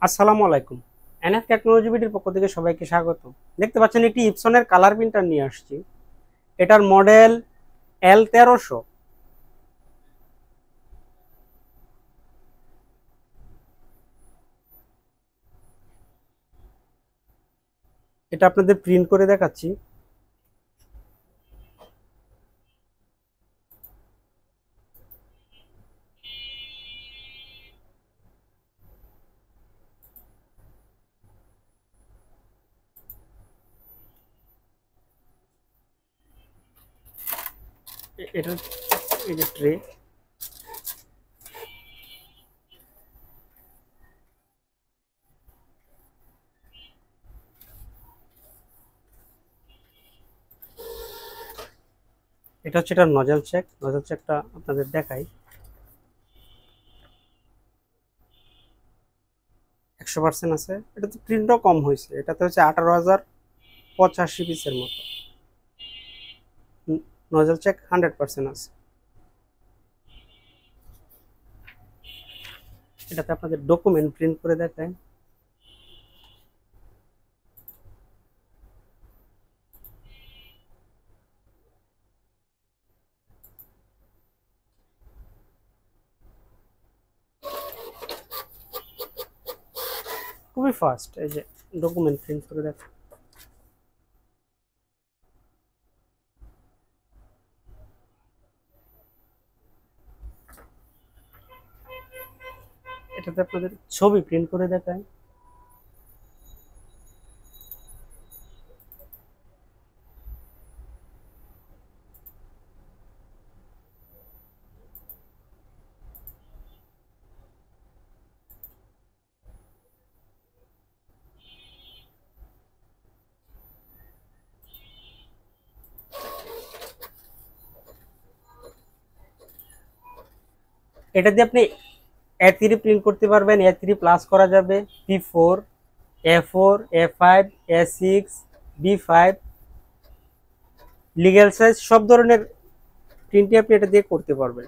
আসসালামু আলাইকুম। NF technology বিডির পক্ষ থেকে সবাইকে স্বাগত। দেখতে পাচ্ছেন একটি ইপসনের কালার প্রিন্টার নিয়ে আসছি। এটার মডেল L1300। এটা আপনাদের প্রিন্ট করে দেখাচ্ছি। এটা এই যে ট্রে, এটা হচ্ছে এটার নজল চেক। নজল চেকটা আপনাদের দেখাই। 100% আছে। এটাতে প্রিন্টও কম হয়েছে। এটাতে হচ্ছে 18,085 পিসের মতো। নজল চেক 100% আছে। এটাতে আপনাদের ডকুমেন্ট প্রিন্ট করে দেখায়। খুবই ফাস্ট। এই যে ডকুমেন্ট প্রিন্ট করে দেখায়। এটাতে আপনাদের ছবি প্রিন্ট করে দেখায়। এটা দিয়ে আপনি A3 প্রিন্ট করতে পারবেন, A3 প্লাস করা যাবে, P4, A4, A5, A6, B5, legal size সব ধরনের প্রিন্টই আপনি এটা দিয়ে করতে পারবেন।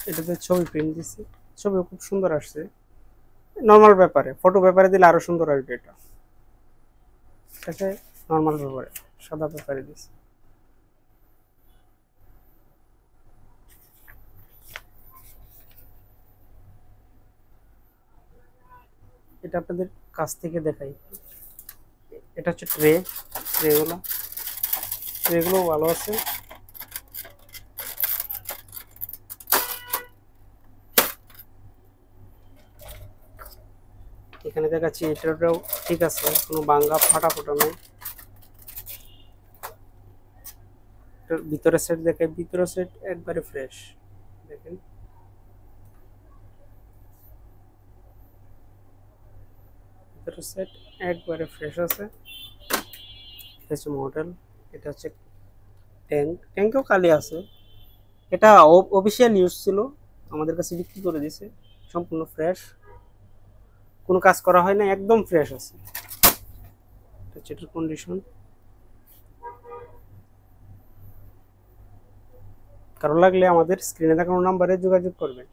এটাতে ছবি প্রিন্ট দিছি, ছবি খুব সুন্দর আসছে। নর্মাল ব্যাপারে, ফটো পেপারে দিলে আরো সুন্দর আসবে। এটাকে নর্মাল পেপারে, সাদা পেপারে দিছি। এটা আপনাদের কাছ থেকে দেখাই। এটা হচ্ছে ট্রেগুলো ভালো আছে। এখানে দেখাচ্ছি এটাও ঠিক আছে, কোনো ভাঙা ফাটা ফোটা নেই। ভিতরের সেট দেখে, ভিতরের সেট একবারে ফ্রেশ। দেখেন ভিতরের সেট একবারে ফ্রেশ আছে। এটা হচ্ছে মডেল। এটা হচ্ছে ট্যাঙ্কেও খালি আছে। এটা অফিসিয়াল ইউজ ছিল, আমাদের কাছে বিক্রি করে দিছে। সম্পূর্ণ ফ্রেশ, কোনো কাজ করা হয় না, একদম ফ্রেশ আছে। এটা হচ্ছে এটার কন্ডিশন। কারো লাগলে আমাদের স্ক্রিনে দেখানো নাম্বারে যোগাযোগ করবেন।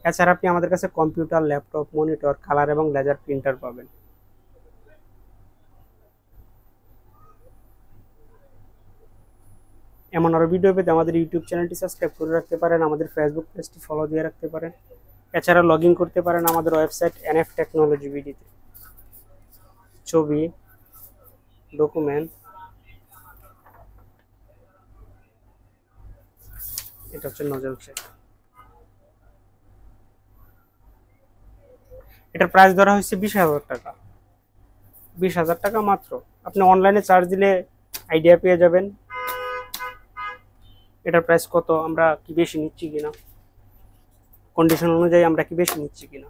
এছাড়া আপনি আমাদের কাছে কম্পিউটার, ল্যাপটপ, মনিটর, কালার এবং লেজার প্রিন্টার পাবেন। এমন আরো ভিডিও পেতে আমাদের ইউটিউব চ্যানেলটি সাবস্ক্রাইব করে রাখতে পারেন, আমাদের ফেসবুক পেজটি ফলো দিয়ে রাখতে পারেন। এছাড়া লগ ইন করতে পারেন আমাদের ওয়েবসাইট এনএফ টেকনোলজি বিডিতে। ছবি, ডকুমেন্ট, এটা হচ্ছে নজল চেক। এটার প্রাইস ধরা হয়েছে 20,000 টাকা। 20,000 টাকা মাত্র। আপনি অনলাইনে চার্জ দিলে আইডিয়া পেয়ে যাবেন এটার প্রাইস কত, আমরা কি বেশি নিচ্ছি কিনা, কন্ডিশন অনুযায়ী আমরা কি বেশি নিচ্ছি কিনা।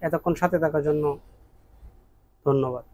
এতক্ষণ সাথে থাকার জন্য ধন্যবাদ।